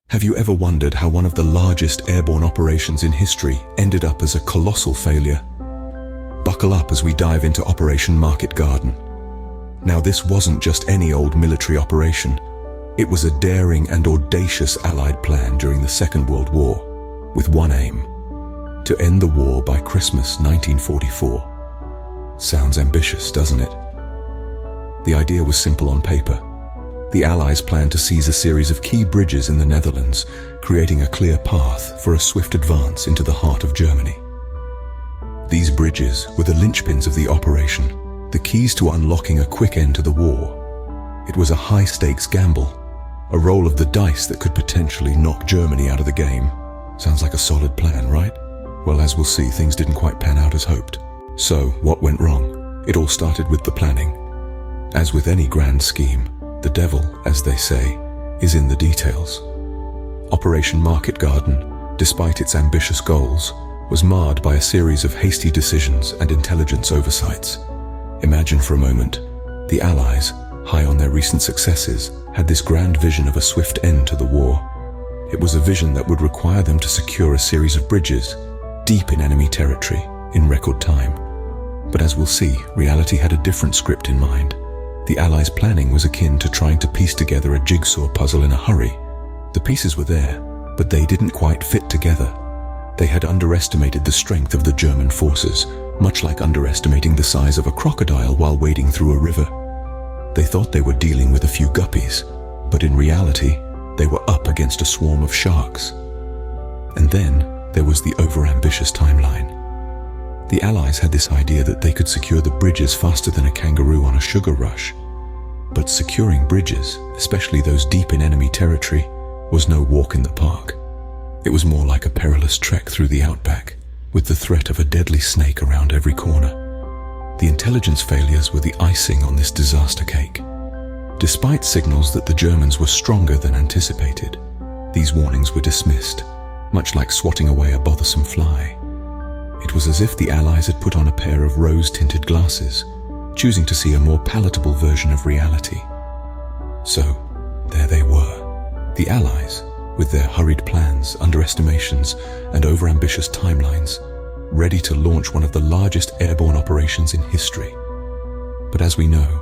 Have you ever wondered how one of the largest airborne operations in history ended up as a colossal failure? Buckle up as we dive into Operation Market Garden. Now, this wasn't just any old military operation. It was a daring and audacious Allied plan during the Second World War, with one aim: to end the war by Christmas 1944. Sounds ambitious, doesn't it? The idea was simple on paper. The Allies planned to seize a series of key bridges in the Netherlands, creating a clear path for a swift advance into the heart of Germany. These bridges were the linchpins of the operation, the keys to unlocking a quick end to the war. It was a high-stakes gamble, a roll of the dice that could potentially knock Germany out of the game. Sounds like a solid plan, right? Well, as we'll see, things didn't quite pan out as hoped. So, what went wrong? It all started with the planning. As with any grand scheme, the devil, as they say, is in the details. Operation Market Garden, despite its ambitious goals, was marred by a series of hasty decisions and intelligence oversights. Imagine for a moment, the Allies, high on their recent successes, had this grand vision of a swift end to the war. It was a vision that would require them to secure a series of bridges, deep in enemy territory, in record time. But as we'll see, reality had a different script in mind. The Allies' planning was akin to trying to piece together a jigsaw puzzle in a hurry. The pieces were there, but they didn't quite fit together. They had underestimated the strength of the German forces, much like underestimating the size of a crocodile while wading through a river. They thought they were dealing with a few guppies, but in reality, they were up against a swarm of sharks. And then there was the overambitious timeline. The Allies had this idea that they could secure the bridges faster than a kangaroo on a sugar rush. But securing bridges, especially those deep in enemy territory, was no walk in the park. It was more like a perilous trek through the outback, with the threat of a deadly snake around every corner. The intelligence failures were the icing on this disaster cake. Despite signals that the Germans were stronger than anticipated, these warnings were dismissed, much like swatting away a bothersome fly. It was as if the Allies had put on a pair of rose-tinted glasses, choosing to see a more palatable version of reality. So, there they were, the Allies, with their hurried plans, underestimations, and overambitious timelines, ready to launch one of the largest airborne operations in history. But as we know,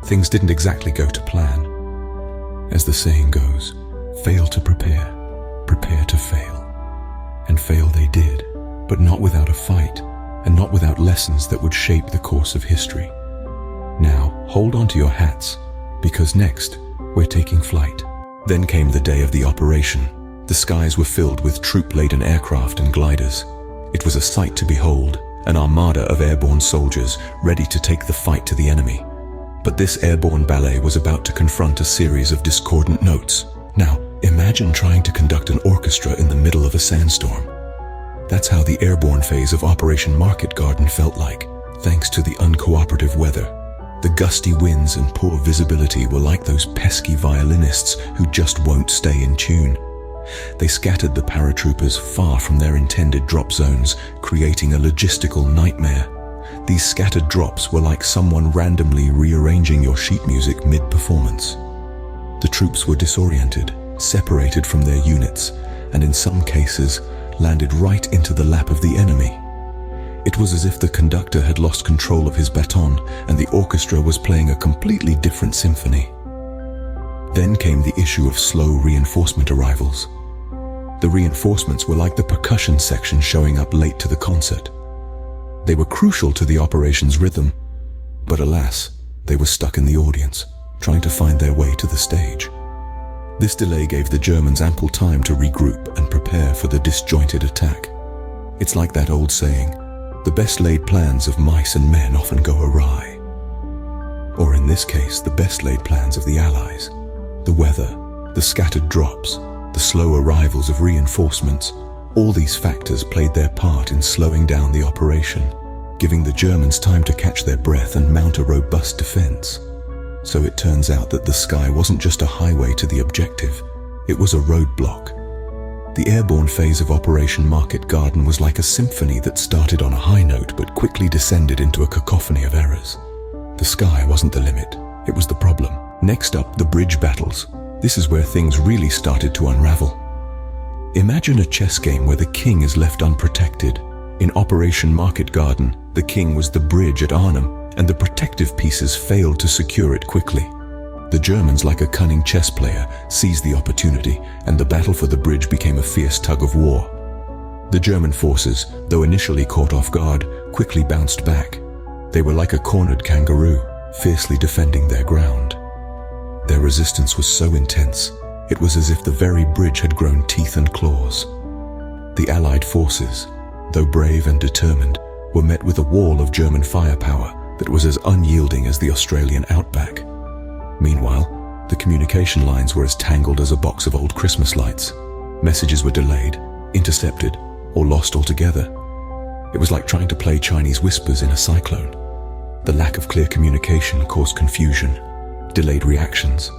things didn't exactly go to plan. As the saying goes, fail to prepare, prepare to fail. And fail they did, but not without a fight, and not without lessons that would shape the course of history. Now, hold on to your hats, because next, we're taking flight. Then came the day of the operation. The skies were filled with troop-laden aircraft and gliders. It was a sight to behold, an armada of airborne soldiers ready to take the fight to the enemy. But this airborne ballet was about to confront a series of discordant notes. Now, imagine trying to conduct an orchestra in the middle of a sandstorm. That's how the airborne phase of Operation Market Garden felt like, thanks to the uncooperative weather. The gusty winds and poor visibility were like those pesky violinists who just won't stay in tune. They scattered the paratroopers far from their intended drop zones, creating a logistical nightmare. These scattered drops were like someone randomly rearranging your sheet music mid-performance. The troops were disoriented, separated from their units, and in some cases, landed right into the lap of the enemy. It was as if the conductor had lost control of his baton and the orchestra was playing a completely different symphony. Then came the issue of slow reinforcement arrivals. The reinforcements were like the percussion section showing up late to the concert. They were crucial to the operation's rhythm, but alas, they were stuck in the audience, trying to find their way to the stage. This delay gave the Germans ample time to regroup and prepare for the disjointed attack. It's like that old saying, the best laid plans of mice and men often go awry. Or in this case, the best laid plans of the Allies. The weather, the scattered drops, the slow arrivals of reinforcements, all these factors played their part in slowing down the operation, giving the Germans time to catch their breath and mount a robust defense. So it turns out that the sky wasn't just a highway to the objective, it was a roadblock. The airborne phase of Operation Market Garden was like a symphony that started on a high note but quickly descended into a cacophony of errors. The sky wasn't the limit, it was the problem. Next up, the bridge battles. This is where things really started to unravel. Imagine a chess game where the king is left unprotected. In Operation Market Garden, the king was the bridge at Arnhem, and the protective pieces failed to secure it quickly. The Germans, like a cunning chess player, seized the opportunity, and the battle for the bridge became a fierce tug of war. The German forces, though initially caught off guard, quickly bounced back. They were like a cornered kangaroo, fiercely defending their ground. Their resistance was so intense, it was as if the very bridge had grown teeth and claws. The Allied forces, though brave and determined, were met with a wall of German firepower that was as unyielding as the Australian outback. Meanwhile, the communication lines were as tangled as a box of old Christmas lights. Messages were delayed, intercepted, or lost altogether. It was like trying to play Chinese whispers in a cyclone. The lack of clear communication caused confusion, delayed reactions,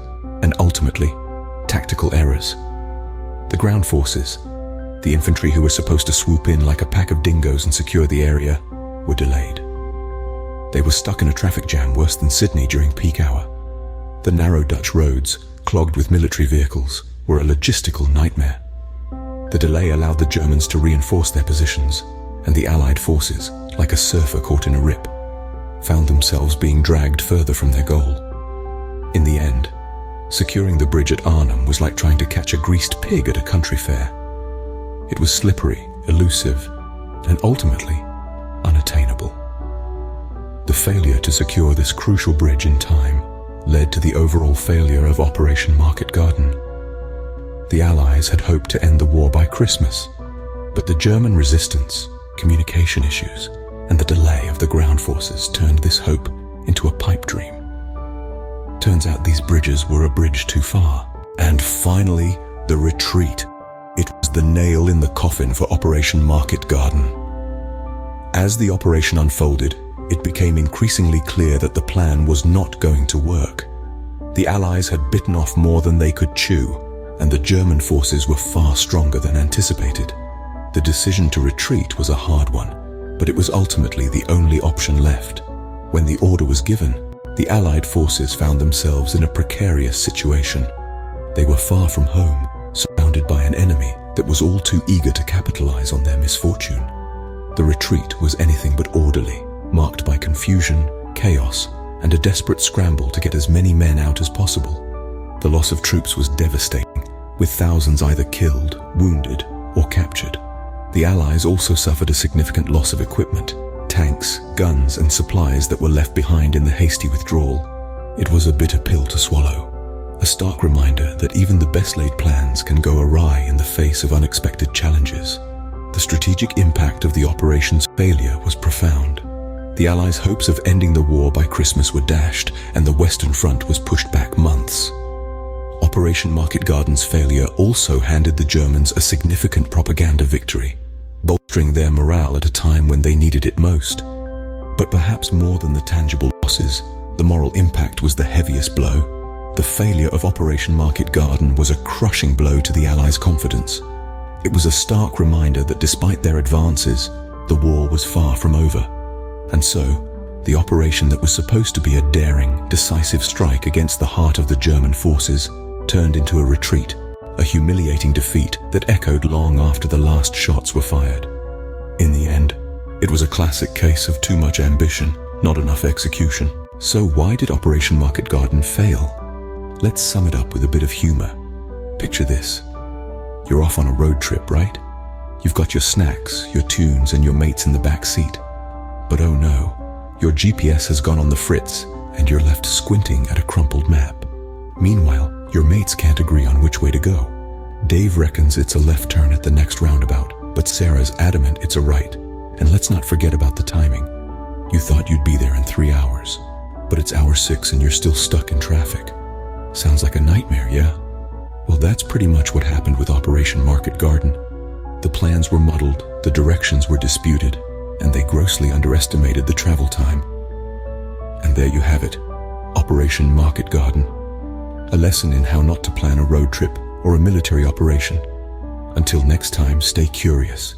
and ultimately, tactical errors. The ground forces, the infantry who were supposed to swoop in like a pack of dingoes and secure the area, were delayed. They were stuck in a traffic jam worse than Sydney during peak hour. The narrow Dutch roads, clogged with military vehicles, were a logistical nightmare. The delay allowed the Germans to reinforce their positions, and the Allied forces, like a surfer caught in a rip, found themselves being dragged further from their goal. In the end, securing the bridge at Arnhem was like trying to catch a greased pig at a country fair. It was slippery, elusive, and ultimately unattainable. The failure to secure this crucial bridge in time led to the overall failure of Operation Market Garden. The Allies had hoped to end the war by Christmas, but the German resistance, communication issues, and the delay of the ground forces turned this hope into a pipe dream. Turns out these bridges were a bridge too far. And finally, the retreat. It was the nail in the coffin for Operation Market Garden. As the operation unfolded, it became increasingly clear that the plan was not going to work. The Allies had bitten off more than they could chew, and the German forces were far stronger than anticipated. The decision to retreat was a hard one, but it was ultimately the only option left. When the order was given, the Allied forces found themselves in a precarious situation. They were far from home, surrounded by an enemy that was all too eager to capitalize on their misfortune. The retreat was anything but orderly, marked by confusion, chaos, and a desperate scramble to get as many men out as possible. The loss of troops was devastating, with thousands either killed, wounded, or captured. The Allies also suffered a significant loss of equipment, tanks, guns, and supplies that were left behind in the hasty withdrawal. It was a bitter pill to swallow, a stark reminder that even the best-laid plans can go awry in the face of unexpected challenges. The strategic impact of the operation's failure was profound. The Allies' hopes of ending the war by Christmas were dashed, and the Western Front was pushed back months. Operation Market Garden's failure also handed the Germans a significant propaganda victory, bolstering their morale at a time when they needed it most. But perhaps more than the tangible losses, the moral impact was the heaviest blow. The failure of Operation Market Garden was a crushing blow to the Allies' confidence. It was a stark reminder that despite their advances, the war was far from over. And so, the operation that was supposed to be a daring, decisive strike against the heart of the German forces turned into a retreat, a humiliating defeat that echoed long after the last shots were fired. In the end, it was a classic case of too much ambition, not enough execution. So why did Operation Market Garden fail? Let's sum it up with a bit of humor. Picture this. You're off on a road trip, right? You've got your snacks, your tunes, and your mates in the back seat. But oh no, your GPS has gone on the fritz, and you're left squinting at a crumpled map. Meanwhile, your mates can't agree on which way to go. Dave reckons it's a left turn at the next roundabout, but Sarah's adamant it's a right. And let's not forget about the timing. You thought you'd be there in 3 hours, but it's hour 6 and you're still stuck in traffic. Sounds like a nightmare, yeah? Well, that's pretty much what happened with Operation Market Garden. The plans were muddled, the directions were disputed, and they grossly underestimated the travel time. And there you have it, Operation Market Garden. A lesson in how not to plan a road trip or a military operation. Until next time, stay curious.